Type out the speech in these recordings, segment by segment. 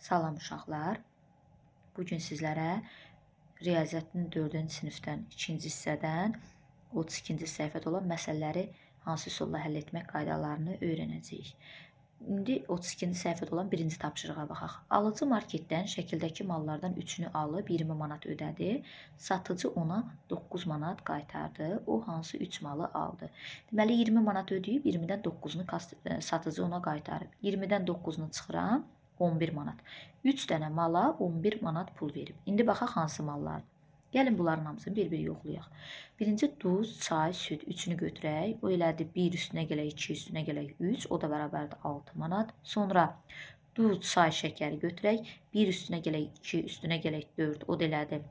Salam uşaqlar. Bugün sizlərə riyaziyyatın 4-cü sinifdən 2-ci hissədən 32-ci səhifədə olan məsələləri hansı üsulla həll etmək qaydalarını öyrənəcəyik. İndi 32-ci səhifədə olan 1-ci tapşırığa baxaq. Alıcı marketdən şəkildəki mallardan 3-ünü alıb 20 manat ödədi. Satıcı ona 9 manat qaytardı. O hansı 3 malı aldı? Deməli 20 manat ödəyib 20-dən 9-unu satıcı ona qaytarıb. 20-dən 9-unu çıxıram. 11 manat. 3 dənə mala 11 manat pul verib. İndi baxaq hansı mallardır. Gəlin bunların hamısını bir-bir yoxlayaq. Birinci duz, çay, süd. Üçünü götürək. O elədi 1 üstünə gələk 2, üstünə gələk 3. O da bərabərdir 6 manat. Sonra duz, çay, şəkəri götürək. 1 üstünə gələk 2, üstünə gələk 4. O da elədi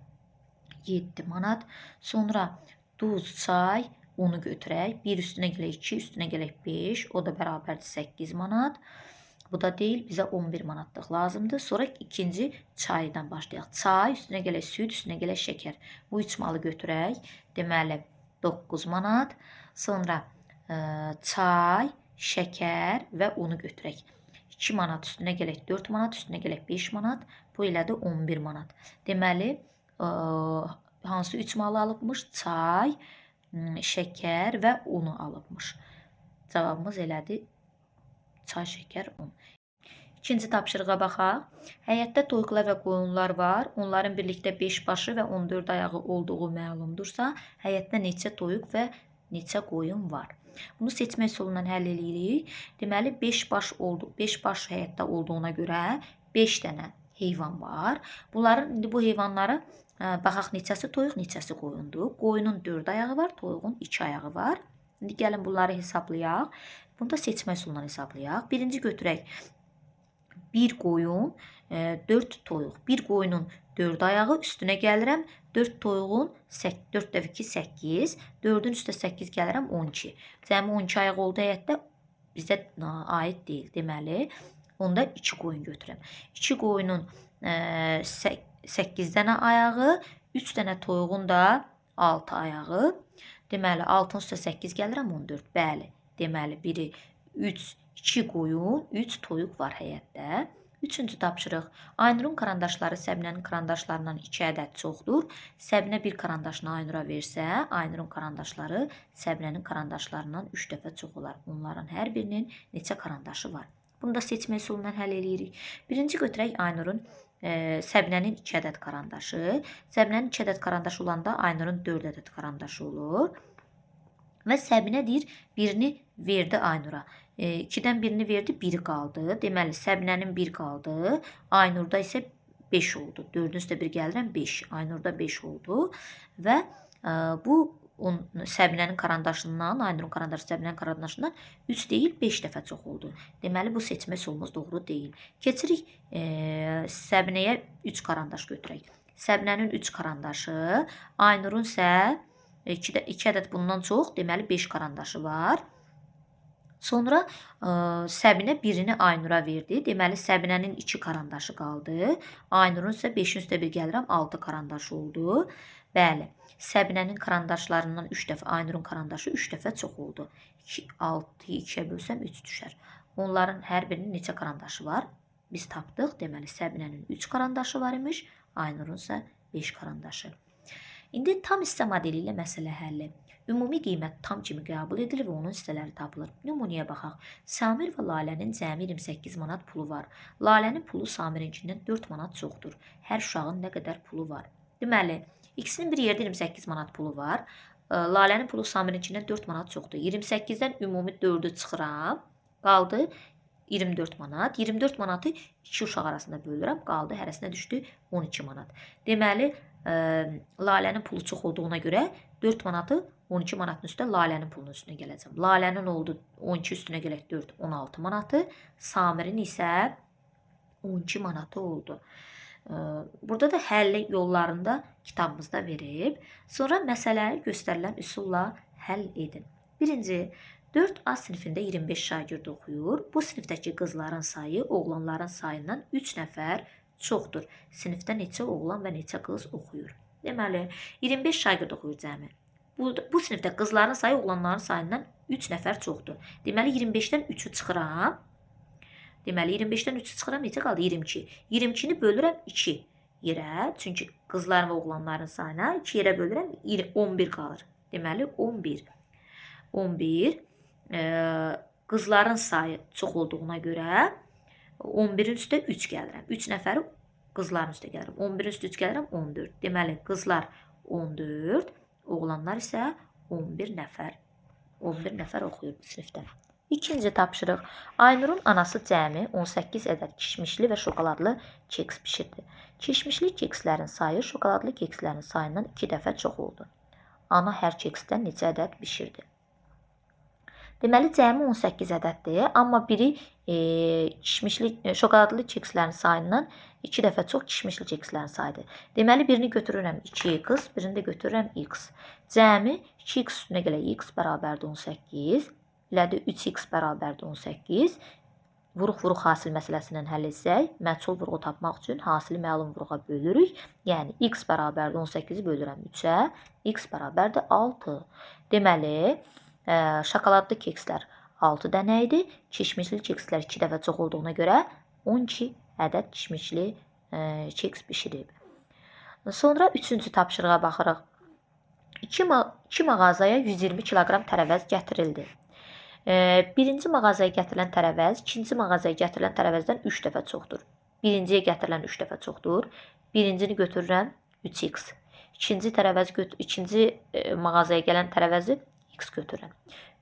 7 manat. Sonra duz, çay, unu götürək. 1 üstünə gələk 2, üstünə gələk 5. O da bərabərdir 8 manat. Bu da deyil, bizə 11 manatlıq lazımdır. Sonra ikinci çaydan başlayaq. Çay, üstünə gələk süd, üstünə gələk şəkər. Bu 3 malı götürək. Deməli 9 manat. Sonra çay, şəkər və unu götürək. 2 manat üstünə gələk 4 manat, üstünə gələk 5 manat. Bu elədir 11 manat. Deməli hansı 3 malı alıbmış? Çay, şəkər və unu alıbmış. Cavabımız elədir çay, şəkər, un. İkinci tapşırığa baxaq. Həyətdə toyuqlar və qoyunlar var. Onların birlikdə 5 başı və 14 ayağı olduğu məlumdursa, həyətdə neçə toyuq və neçə qoyun var? Bunu seçmə üsulundan həll edirik. Deməli 5 baş oldu. 5 baş həyətdə olduğuna görə 5 dənə heyvan var. Bunların indi bu heyvanları baxaq neçəsi toyuq, neçəsi qoyundur. Qoyunun 4 ayağı var, toyuğun 2 ayağı var. İndi gəlin bunları hesablayaq. Bunu da seçmə üsulundan hesablayaq. Birinci götürək. 1 qoyun, 4 toyuq. 1 qoyunun 4 ayağı üstünə gəlirəm. 4 toyuğun 4 dəfə 2 8. 4-ün üstə 8 gəlirəm 12. Cəmi 12 ayaq oldu həyətdə bizə aid deyil. Deməli, onda 2 qoyun götürəm. 2 qoyunun 8 dənə ayağı, 3 dənə toyuğun da 6 ayağı. Deməli, 6-ın üstə 8 gəlirəm 14. Bəli. Deməli, biri 2 qoyun, 3 toyuq var həyətdə. Üçüncü tapşırıq. Aynurun karandaşları Səbinənin karandaşlarından 2 ədəd çoxdur. Səbinə bir karandaşını Aynura versə, Aynurun karandaşları Səbinənin karandaşlarından 3 dəfə çox olar. Onların hər birinin neçə karandaşı var? Bunu da seçmə üsulundan həll edirik. Birinci götürək Aynurun Səbinənin 2 ədəd karandaşı. Səbinənin 2 ədəd karandaşı olanda Aynurun 4 ədəd karandaşı olur. Və Səbinə deyir, birini verdi Aynura. 2-dən birini verdi, 1 qaldı. Deməli, Səbinənin 1 qaldı. Aynurda isə 5 oldu. 4-ün üstə 1 gəlirəm 5. Aynurda 5 oldu. Və bu Səbinənin karandaşından, Aynurun karandaşı Səbinənin karandaşından 3 deyil, 5 dəfə çox oldu. Deməli, bu seçmə üsulumuz doğru deyil. Keçirik Səbinəyə 3 karandaş götürək. Səbinənin 3 karandaşı, Aynurun isə 2 ədəd bundan çox, deməli 5 karandaşı var. Sonra Səbinə birini Aynura verdi. Deməli, Səbinənin 2 karandaşı qaldı. Aynurun isə 5-in üstə 1 gəlirəm 6 karandaşı oldu. Bəli, Səbinənin karandaşlarından 3 dəfə, Aynurun karandaşı 3 dəfə çox oldu. 6-yı 2-yə bölsəm 3 düşər. Onların hər birinin neçə karandaşı var? Biz tapdıq. Deməli, Səbinənin 3 karandaşı var imiş, Aynurun isə 5 karandaşı. İndi tam hissə modeli ilə məsələ həlli. Ümumi qiymət tam kimi qəbul edilir və onun hissələri tapılır. Nümunəyə baxaq. Samir və Lalənin cəmi 28 manat pulu var. Lalənin pulu Samirinkindən 4 manat çoxdur. Hər uşağın nə qədər pulu var? Deməli, ikisinin bir yerdə 28 manat pulu var. Lalənin pulu Samirinkindən 4 manat çoxdur. 28-dən ümumi 4-ü çıxıram. Qaldı 24 manat. 24 manatı 2 uşaq arasında bölürəm. Qaldı hərəsinə düşdü 12 manat. Deməli, Lalənin pulu çox olduğuna görə 4 manatı 12 manatın üstə Lalənin pulunun üstünə gələcəm. Lalənin oldu 12 üstünə gələk 4, 16 manatı. Samirin isə 12 manatı oldu. Burada da həlli yollarında kitabımızda verib. Sonra məsələləri göstərilən üsulla həll edin. Birinci, 4A sinifində 25 şagird oxuyur. Bu sinifdəki qızların sayı oğlanların sayından 3 nəfər çoxdur. Sinifdə neçə oğlan və neçə qız oxuyur? Deməli, 25 şagird oxuyur cəmi. Bu sinifdə qızların sayı oğlanların sayından 3 nəfər çoxdur. Deməli, 25-dən 3-ü çıxıram. Deməli 25-dən 3-ü çıxıram, neçə qaldı? 22. 22-ni bölürəm 2 yerə. Çünki qızların və oğlanların sayına 2 yerə bölürəm, 11 qalır. Deməli 11. 11. Qızların sayı çox olduğuna görə 11-in üstə 3 gəlirəm. 3 nəfəri qızların üstə gəlirəm. 11-in üstə 3 gəlirəm, 14. Deməli qızlar 14, oğlanlar isə 11 nəfər. 11 nəfər oxuyur bu sinifdə. İkinci tapşırıq. Aynurun anası cəmi 18 ədəd kişmişli və şokoladlı keks bişirdi. Kişmişli kekslərin sayı şokoladlı kekslərin sayından 2 dəfə çox oldu. Ana hər keksdən neçə ədəd bişirdi? Deməli, cəmi 18 ədəddir, amma biri şokoladlı kekslərin sayından 2 dəfə çox kişmişli kekslərin sayıdır. Deməli, birini götürürəm 2x, birini də götürürəm x. Cəmi 2x üstünə gələ x bərabərdir 18, ilədə 3x bərabərdir 18. Vuruq-vuruq hasil məsələsindən həll etsək, məchul vuruğu tapmaq üçün hasili məlum vuruğa bölürük. Yəni, x bərabərdir 18-i bölürəm 3-ə, x bərabərdir 6. Deməli, şokoladlı kekslər 6 dənə idi. Kişmişli kekslər 2 dəfə çox olduğuna görə 12 ədəd kişmişli keks bişirib. Sonra 3-cü tapşırığa baxırıq. 2 mağazaya 120 kiloqram tərəvəz gətirildi. Birinci mağazaya gətirilən tərəvəz ikinci mağazaya gətirilən tərəvəzdən 3 dəfə çoxdur. Birinciyə gətirilən 3 dəfə çoxdur. Birincini götürürəm 3x. İkinci mağazaya gələn tərəvəzi x götürürəm.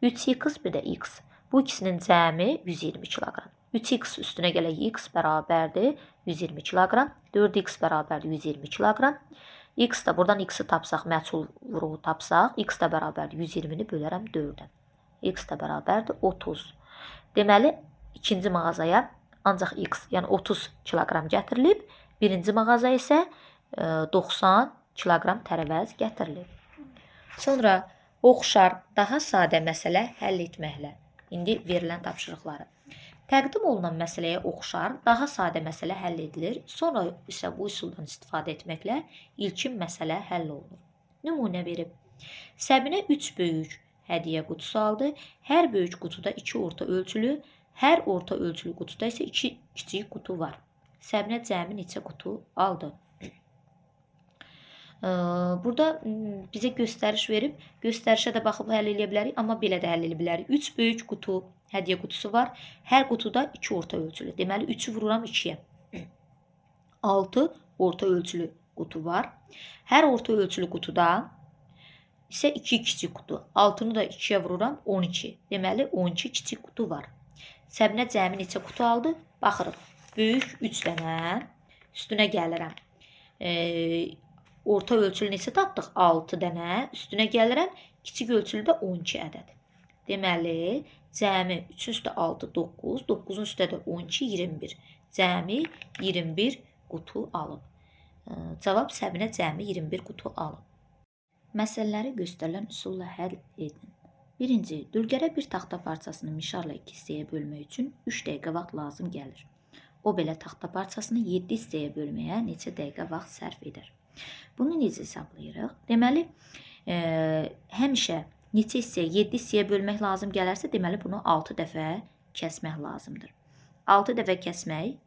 3x bir də x. Bu ikisinin cəmi 120 kiloqram. 3x üstünə gələ x bərabərdir 120 kiloqram. 4x bərabərdir 120 kiloqram. X da buradan x-i tapsaq, məchul vuruğu tapsaq, x da bərabərdir 120-ni bölərəm 4-ə. X da bərabərdir 30. Deməli, ikinci mağazaya ancaq x, yəni 30 kiloqram gətirilib. Birinci mağazaya isə 90 kiloqram tərəvəz gətirilib. Sonra oxşar, daha sadə məsələ həll etməklə. İndi verilən tapşırıqları. Təqdim olunan məsələyə oxşar, daha sadə məsələ həll edilir. Sonra isə bu üsuldan istifadə etməklə ilkin məsələ həll olunur. Nümunə verib. Səbinə 3 böyük hədiyyə qutusu aldı. Hər böyük qutuda 2 orta ölçülü, hər orta ölçülü qutuda isə 2 kiçik qutu var. Səbinə cəmi neçə qutu aldı? Burada bizə göstəriş verib, göstərişə də baxıb həll edə bilərik, amma belə də həll edə bilərik. 3 böyük qutu, hədiyyə qutusu var. Hər qutuda 2 orta ölçülü. Deməli, 3-ü vururam 2-yə. 6 orta ölçülü qutu var. Hər orta ölçülü qutuda isə 2 kiçik qutu. 6-nı da 2-yə vururam 12. Deməli, 12 kiçik qutu var. Səbinə cəmi neçə qutu aldı? Baxırıq. Böyük 3 dənə. Üstünə gəlirəm. Orta ölçülü neçə tapdıq? 6 dənə. Üstünə gəlirəm. Kiçik ölçülü də 12 ədəd. Deməli, cəmi 3-ün üstə 6, 9. 9-un üstə də 12, 21. Cəmi 21 qutu alıb. Cavab səbinə cəmi 21 qutu alıb. Məsələləri göstərilən üsulla həll edin. Birinci, dülgərə bir taxta parçasını mişarla 2 hissəyə bölmək üçün 3 dəqiqə vaxt lazım gəlir. O belə taxta parçasını 7 hissəyə bölməyə neçə dəqiqə vaxt sərf edər? Bunu necə hesablayırıq? Deməli, həmişə neçə hissəyə, 7 hissəyə bölmək lazım gələrsə, deməli bunu 6 dəfə kəsmək lazımdır. 6 dəfə kəsmək,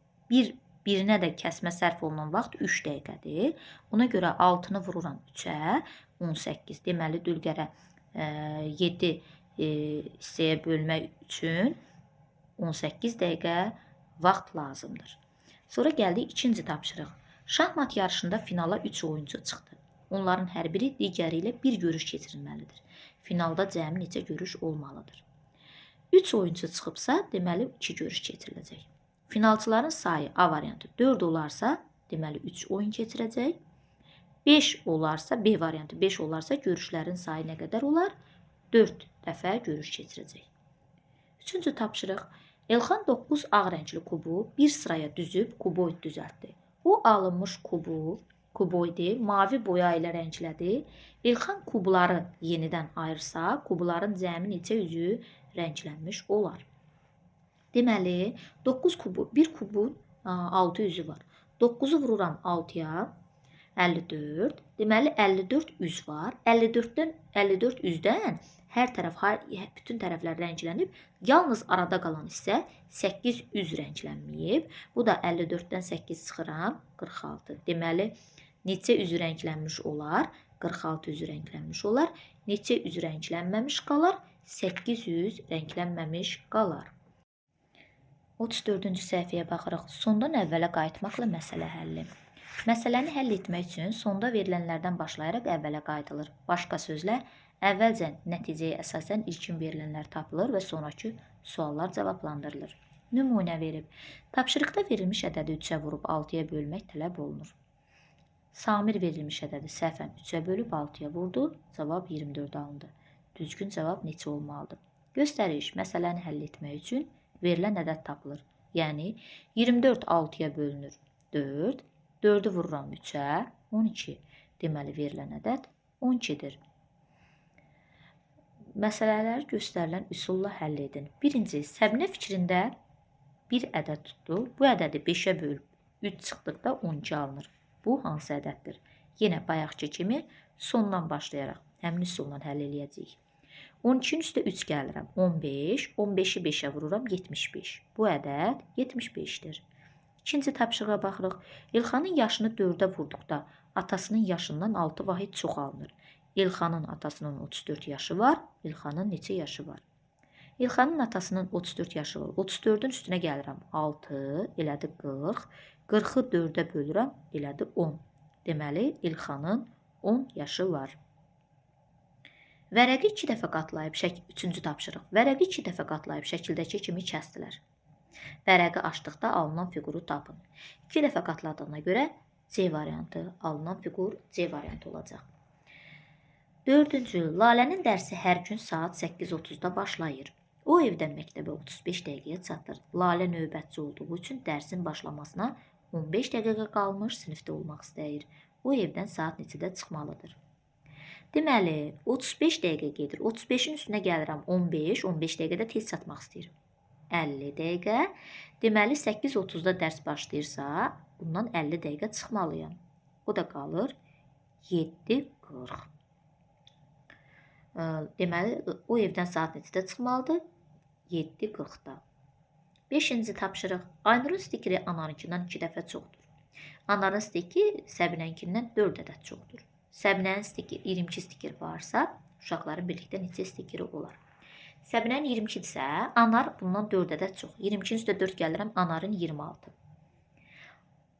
birinə də kəsmə sərf olunan vaxt 3 dəqiqədir. Ona görə 6-nı vururam 3-ə, 18. Deməli, dülgərə 7 hissəyə bölmək üçün 18 dəqiqə vaxt lazımdır. Sonra gəldik ikinci tapşırıq. Şahmat yarışında finala 3 oyuncu çıxdı. Onların hər biri digəri ilə bir görüş keçirilməlidir. Finalda cəmi neçə görüş olmalıdır? 3 oyuncu çıxıbsa, deməli 2 görüş keçiriləcək. Finalçıların sayı A variantı 4 olarsa, deməli 3 oyun keçirəcək. 5 olarsa, B variantı 5 olarsa görüşlərin sayı nə qədər olar? 4 dəfə görüş keçirəcək. Üçüncü tapşırıq. Elxan 9 ağ rəngli kubu bir sıraya düzüb kuboid düzəltdi. O alınmış kuboidi mavi boya ilə rənglədi. Elxan kubları yenidən ayırsa, kubuların cəmi neçə üzü rənglənmiş olar? Deməli, 9 kubu, bir kubun 6 üzü var. 9-u vururam 6-ya, 54. Deməli 54 üz var. 54 üzdən hər tərəf, bütün tərəflər rənglənib. Yalnız arada qalan hissə 8 üz rənglənməyib. Bu da 54-dən 8 çıxıram, 46. Deməli neçə üzü rənglənmiş olar? 46 üzü rənglənmiş olar. Neçə üzü rənglənməmiş qalar? 8 üz rənglənməmiş qalar. 34-cü səhifəyə baxırıq. Sondan əvvələ qayıtmaqla məsələ həlli. Məsələni həll etmək üçün sonda verilənlərdən başlayaraq əvvələ qayıdılır. Başqa sözlə, əvvəlcə nəticəyə əsasən ilkin verilənlər tapılır və sonrakı suallar cavablandırılır. Nümunə verib. Tapşırıqda verilmiş ədədi 3-ə vurub 6-ya bölmək tələb olunur. Samir verilmiş ədədi səhvən 3-ə bölüb 6-ya vurdu. Cavab 24 alındı. Düzgün cavab neçə olmalıdır? Göstəriş. Məsələni həll etmək üçün verilən ədəd tapılır. Yəni 24 6-ya bölünür 4. 4-ü vururam 3-ə 12. Deməli verilən ədəd 12-dir. Məsələləri göstərilən üsulla həll edin. Birinci, Səbinə fikrində bir ədəd tutdu. Bu ədədi 5-ə bölüb 3 çıxdıqda 12 alınır. Bu hansı ədəddir? Yenə bayaqki kimi sondan başlayaraq həmin üsulla həll eləyəcəyik. 12-nin üstə 3 gəlirəm. 15. 15-i 5-ə vururam 75. Bu ədəd 75-dir. İkinci tapşırığa baxırıq. İlxanın yaşını 4-ə vurduqda atasının yaşından 6 vahid çox alınır. İlxanın atasının 34 yaşı var. İlxanın neçə yaşı var? İlxanın atasının 34 yaşı var. 34-ün üstünə gəlirəm. 6 elədi 40. 40-ı 4-ə bölürəm elədi 10. Deməli İlxanın 10 yaşı var. Vərəqi 2 dəfə qatlayıb, 3-cü tapşırıq. Vərəqi 2 dəfə qatlayıb şəkildəki kimi kəsdilər. Vərəqi açdıqda alınan fiquru tapın. 2 dəfə qatladığına görə C variantı, alınan fiqur C variantı olacaq. 4-cü, Lalənin dərsi hər gün saat 8:30-da başlayır. O evdən məktəbə 35 dəqiqəyə çatır. Lalə növbətçi olduğu üçün dərsin başlamasına 15 dəqiqə qalmış, sinifdə olmaq istəyir. O evdən saat neçədə çıxmalıdır? Deməli, 35 dəqiqə gedir. 35-in üstünə gəlirəm 15. 15 dəqiqədə tez çatmaq istəyirəm. 50 dəqiqə. Deməli, 8:30-da dərs başlayırsa, bundan 50 dəqiqə çıxmalıyam. O da qalır 7:40. Deməli, o evdən saat neçədə çıxmalıdır? 7:40-da. 5-ci tapşırıq. Aynurun stikeri Anarınkindən 2 dəfə çoxdur. Anarın stikeri Səbinənkindən 4 ədəd çoxdur. Səbinənin 22 stiker varsa, uşaqların birlikdə neçə stikeri olar? Səbinənin 22-dirsə, Anar bundan 4 ədəd çox. 22-nin üstə 4 gəlirəm, Anarın 26.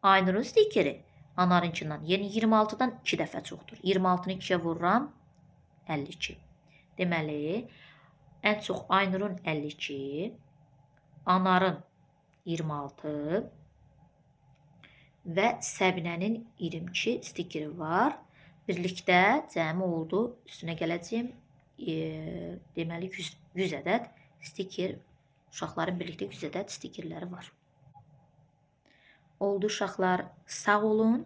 Aynurun stikeri Anarınkindən, yəni 26-dan 2 dəfə çoxdur. 26-nı 2-yə vururam, 52. Deməli, ən çox Aynurun 52, Anarın 26 və Səbinənin 22 stikeri var. Birlikdə cəmi oldu, üstünə gələcəyim, deməli 100 ədəd stiker, uşaqların birlikdə 100 ədəd stikerləri var. Oldu uşaqlar, sağ olun.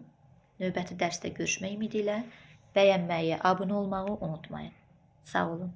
Növbəti dərsdə görüşmək ümidi ilə bəyənməyi, abunə olmağı unutmayın. Sağ olun.